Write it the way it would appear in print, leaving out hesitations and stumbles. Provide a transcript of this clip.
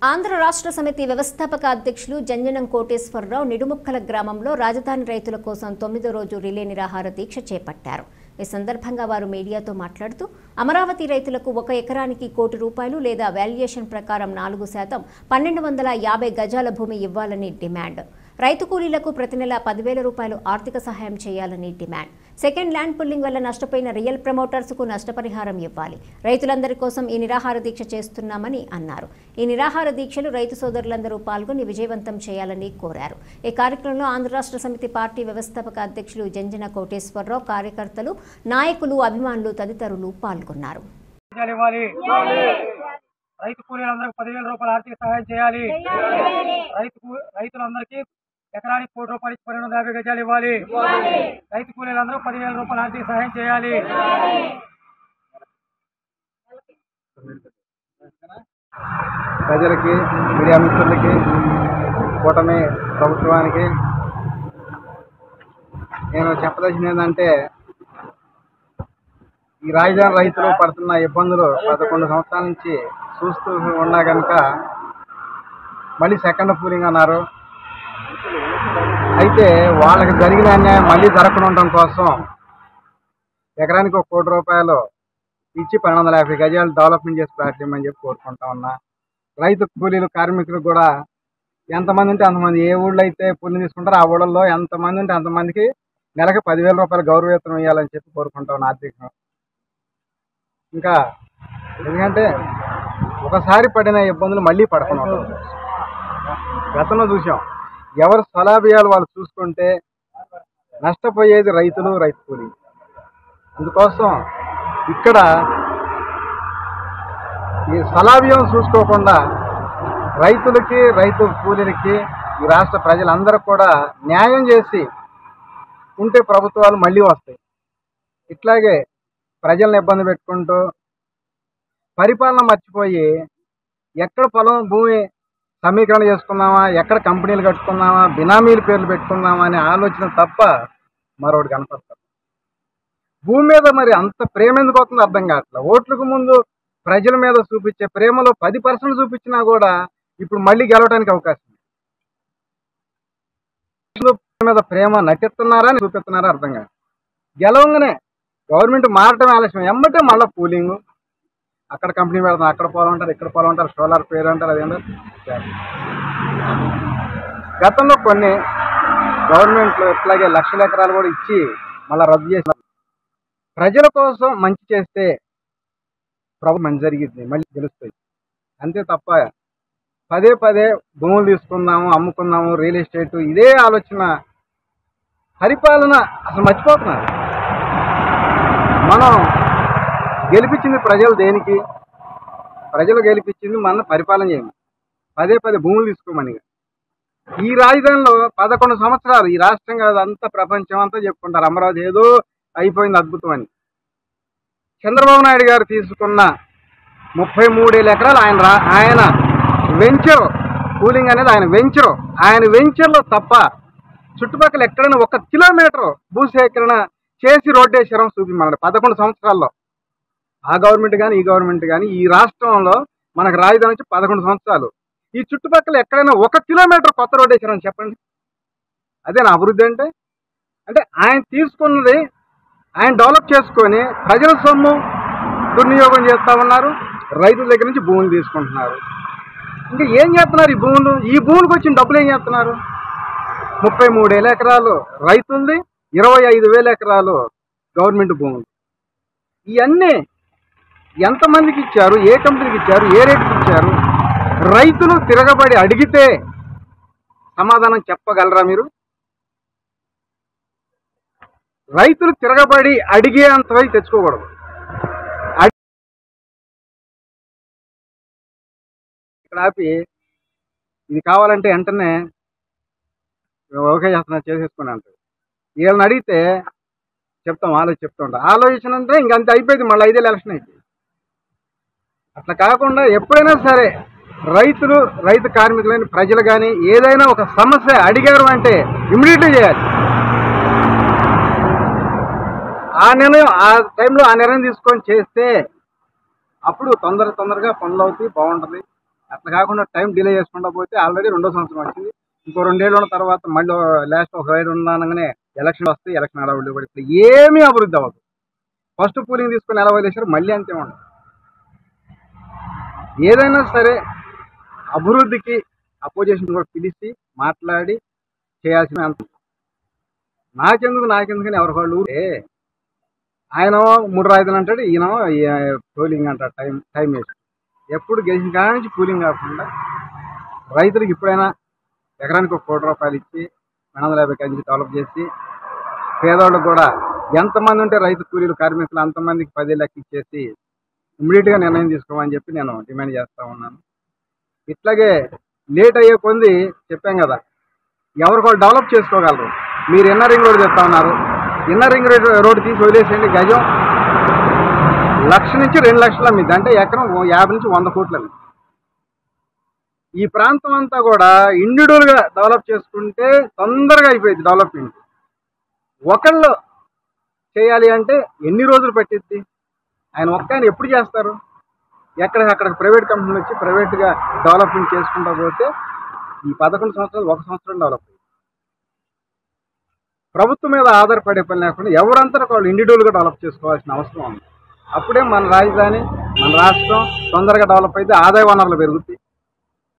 ఆంధ్ర రాష్ట్ర సమితి వ్యవస్థాపక అధ్యక్షులు జంజనం కోటేశ్వరరావు నిడుముక్కల గ్రామంలో రాజధాని రైతుల కోసం 9వ రోజు రిలే నిరాహార దీక్ష చేపట్టారు. ఈ సందర్భంగా వారు మీడియాతో మాట్లాడుతూ అమరావతి రైతులకు 1 ఎకరానికి ₹1 కోటి లేదా వాల్యుయేషన్ ప్రకారం 4% 1250 గజాల భూమి ఇవ్వాలని డిమాండ్. రైతు కూలీలకు ప్రతి నెల ₹10,000 ఆర్థిక సహాయం చేయాలని డిమాండ్. సెకండ్ ల్యాండ్ పుల్లింగ్ వల్ల నష్టపోయిన రియల్ ప్రమోటర్స్కు నష్టపరిహారం ఇవ్వాలి. రైతులందరి కోసం ఈ నిరాహార దీక్ష చేస్తున్నామని అన్నారు. ఈ నిరాహార దీక్షలు రైతు సోదరులందరూ పాల్గొని విజయవంతం చేయాలని కోరారు. ఈ కార్యక్రమంలో ఆంధ్ర రాష్ట్ర సమితి పార్టీ వ్యవస్థాపక అధ్యక్షులు జంజన కోటేశ్వరరావు, కార్యకర్తలు, నాయకులు, అభిమానులు తదితరులు పాల్గొన్నారు. రైతు కూలీలందరికీ ₹10,000 ఆర్థిక సహాయం చేయాలి. రైతులందరికీ ఎకరానికి ₹1 కోటి 1250 గజాలు ఇవ్వాలి. రైతు కూలీలందరూ ₹10,000 ఆర్థిక సహాయం చేయాలి. ప్రజలకి, మీడియా మిత్రులకి, కూటమి ప్రభుత్వానికి నేను చెప్పదలసింది ఏంటంటే, ఈ రాజధాని రైతులు పడుతున్న ఇబ్బందులు 11 సంవత్సరాల నుంచి చూస్తూ ఉన్నా కనుక మళ్ళీ సెకండ్ పూలింగ్ అన్నారు. అయితే వాళ్ళకి జరిగిన అన్యాయం మళ్ళీ జరగకుండా ఉండడం కోసం ఎకరానికి ₹1 కోటి ఇచ్చి 1250 గజాలు డెవలప్మెంట్ చేసి ప్లాట్ ఇవ్వమని చెప్పి కోరుకుంటా ఉన్నా. రైతు కూలీలు, కార్మికులు కూడా ఎంతమంది ఉంటే అంతమంది, ఏ ఊళ్ళో అయితే కూలీలు తీసుకుంటారో ఆ ఊళ్ళల్లో ఎంతమంది ఉంటే అంతమందికి నెలకి ₹10,000 గౌరవేతనం ఇవ్వాలని చెప్పి కోరుకుంటా ఉన్నా ఆర్థికంగా. ఇంకా ఎందుకంటే ఒకసారి పడిన ఇబ్బందులు మళ్ళీ పడకుండా ఉంటుంది. గతంలో చూసాం, ఎవరు స్వలాభ్యాలు వాళ్ళు చూసుకుంటే నష్టపోయేది రైతులు, రైతు కూలీ. అందుకోసం ఇక్కడ ఈ స్వలాభ్యం చూసుకోకుండా రైతులకి, రైతు కూలీలకి, ఈ రాష్ట్ర ప్రజలందరూ కూడా న్యాయం చేసి ఉంటే ప్రభుత్వాలు మళ్ళీ వస్తాయి. ఇట్లాగే ప్రజలను ఇబ్బంది పెట్టుకుంటూ పరిపాలన మర్చిపోయి ఎక్కడ పొలం భూమి సమీకరణ చేసుకుందామా, ఎక్కడ కంపెనీలు కట్టుకుందామా, బినామీల పేర్లు పెట్టుకుందామా అనే ఆలోచన తప్ప మరొకటి కనపడతారు. భూమి మీద మరి అంత ప్రేమ ఎందుకు అవుతుందో అర్థం కావట్లేదు. ఓట్లకు ముందు ప్రజల మీద చూపించే ప్రేమలో 10% చూపించినా కూడా ఇప్పుడు మళ్ళీ గెలవడానికి అవకాశం ఉంది. మీద ప్రేమ నటిస్తున్నారా, చూపిస్తున్నారా అర్థం కాదు. గెలవంగానే గవర్నమెంట్ మారటం ఆలస్యం, ఎమ్మటే మళ్ళీ పూలింగ్, అక్కడ కంపెనీ పెడతాం, అక్కడ పొలం అంటారు, ఇక్కడ పొలం అంటారు, సోలార్ పేరు అంటారు, అదేంటారు. గతంలో కొన్ని గవర్నమెంట్లు ఇట్లాగే లక్షల ఎకరాలు కూడా ఇచ్చి మళ్ళీ రద్దు చేసిన. ప్రజల కోసం మంచి చేస్తే ప్రభుత్వం మంచి జరిగింది, మళ్ళీ గెలుస్తుంది. అంతే తప్ప పదే పదే భూములు తీసుకుందాము, అమ్ముకుందాము, రియల్ ఎస్టేట్, ఇదే ఆలోచన పరిపాలన అసలు మర్చిపోతున్నారు. మనం గెలిపించింది ప్రజలు దేనికి? ప్రజలు గెలిపించింది మన పరిపాలన చేయమని, పదే పదే భూములు తీసుకోమని. ఈ రాజధానిలో 11 సంవత్సరాలు ఈ రాష్ట్రం కాదు, అంతా ప్రపంచం అంతా చెప్పుకుంటారు అమరావతి ఏదో అయిపోయింది, అద్భుతం అని. చంద్రబాబు నాయుడు గారు తీసుకున్న 33,000 ఎకరాలు ఆయన వెంచర్ కూలింగ్ అనేది ఆయన వెంచర్లో తప్ప చుట్టుపక్కల ఎక్కడైనా 1 కిలోమీటర్ భూసేకరణ చేసి రోడ్డు వేసారం చూపిమన్నాడు 11 సంవత్సరాల్లో. ఆ గవర్నమెంట్ కానీ, ఈ గవర్నమెంట్ కానీ, ఈ రాష్ట్రంలో మనకు రాజధాని వచ్చి 11 సంవత్సరాలు. ఈ చుట్టుపక్కల ఎక్కడైనా 1 కిలోమీటర్ కొత్త రోడ్డు వేసారని చెప్పండి. అదే నా అభివృద్ధి అంటే. అంటే ఆయన తీసుకున్నది ఆయన డెవలప్ చేసుకొని ప్రజల సొమ్ము దుర్వినియోగం చేస్తూ ఉన్నారు, రైతుల దగ్గర నుంచి భూములు తీసుకుంటున్నారు. ఇంకా ఏం చేస్తున్నారు? ఈ భూములకు వచ్చిన డబ్బులు ఏం చేస్తున్నారు? 33,000 ఎకరాలు రైతులది, 25,000 ఎకరాలు గవర్నమెంట్ భూములు. ఇవన్నీ ఎంతమందికి ఇచ్చారు, ఏ కంపెనీకి ఇచ్చారు, ఏ రేటుకి ఇచ్చారు? రైతులు తిరగబడి అడిగితే సమాధానం చెప్పగలరా మీరు? రైతులు తిరగబడి అడిగే అంతవరకు తెచ్చుకోకూడదు. ఇక్కడ ఆపి ఇది కావాలంటే వెంటనే ఓకే చేసేసుకుని అంటారు. వీళ్ళని అడిగితే చెప్తాం, చెప్తూ ఉంటాం. ఆలోచన అంటే ఇంకంత అయిపోయింది, మళ్ళీ 5 ఏళ్ళు ఎలక్షన్ అయిపోయింది. అట్లా కాకుండా ఎప్పుడైనా సరే రైతు కార్మికులైన ప్రజలు కానీ ఏదైనా ఒక సమస్య అడిగారు అంటే ఇమ్మీడియట్గా చేయాలి. ఆ టైంలో ఆ నిర్ణయం తీసుకొని చేస్తే అప్పుడు తొందరగా పనులు అవుతాయి, బాగుంటుంది. అట్లా కాకుండా టైం డిలే చేసుకుంటా పోతే ఆల్రెడీ 2వ సంవత్సరం వచ్చింది. ఇంకో 2 ఏళ్ళు ఉన్న తర్వాత మళ్ళీ లాస్ట్ ఒక 5 ఉండగానే ఎలక్షన్ వస్తాయి. ఎలక్షన్ అడవులు కూడా ఇప్పుడు ఏమీ అభివృద్ధి అవ్వదు. ఫస్ట్ పూలింగ్ తీసుకుని ఎలా వదిలేశారు, మళ్ళీ అంతే ఉండదు. ఏదైనా సరే అభివృద్ధికి అపోజిషన్ కూడా పిలిచి మాట్లాడి చేయాల్సిన అంత నాకెందుకని ఎవరి వాళ్ళు ఆయన 3 రాయితీలు అంటాడు, ఈయన పోలింగ్ అంటాడు. Time waste. ఎప్పుడు గెలిచిన కాడి నుంచి కూలింగ్ కాకుండా రైతులకు ఇప్పుడైనా ఎకరానికి 1 కోటి రూపాయలు ఇచ్చి 250 కేజీలు డెవలప్ చేసి పేదవాళ్ళకు కూడా ఎంతమంది ఉంటే రైతు కూలీలు కార్మికులు అంతమందికి 10 లెక్క ఇచ్చేసి ఇమ్మీడియట్గా నిర్ణయం తీసుకోమని చెప్పి నేను డిమాండ్ చేస్తూ ఉన్నాను. ఇట్లాగే లేట్ అయ్యే కొంది చెప్పాం కదా, ఎవరికి వాళ్ళు డెవలప్ చేసుకోగలరు. మీరు ఇన్నర్ రింగ్ రోడ్ చెప్తా ఉన్నారు. ఇన్నర్ రింగ్ రోడ్ తీసి వదిలేసేయండి, గజం 1,00,000 నుంచి 2 లక్షల మీద, అంటే ఎకరం 50 నుంచి 100 కోట్ల. ఈ ప్రాంతం అంతా కూడా ఇండివిజువల్గా డెవలప్ చేసుకుంటే తొందరగా అయిపోయింది డెవలప్మెంట్. ఒకళ్ళు చేయాలి అంటే ఎన్ని రోజులు పట్టిద్ది? ఆయన ఎప్పుడు చేస్తారు? ఎక్కడికక్కడ ప్రైవేట్ కంపెనీలు వచ్చి ప్రైవేట్గా డెవలప్మెంట్ చేసుకుంటా పోతే ఈ 11 సంవత్సరాలు 1 సంవత్సరం డెవలప్ అయ్యింది. ప్రభుత్వం మీద ఆధారపడే పని లేకుండా ఎవరంతా వాళ్ళు ఇండివిజువల్గా డెవలప్ చేసుకోవాల్సిన అవసరం ఉంది. అప్పుడే మన రాజధాని, మన రాష్ట్రం తొందరగా డెవలప్ అయితే ఆదాయ వనరులు పెరుగుతాయి.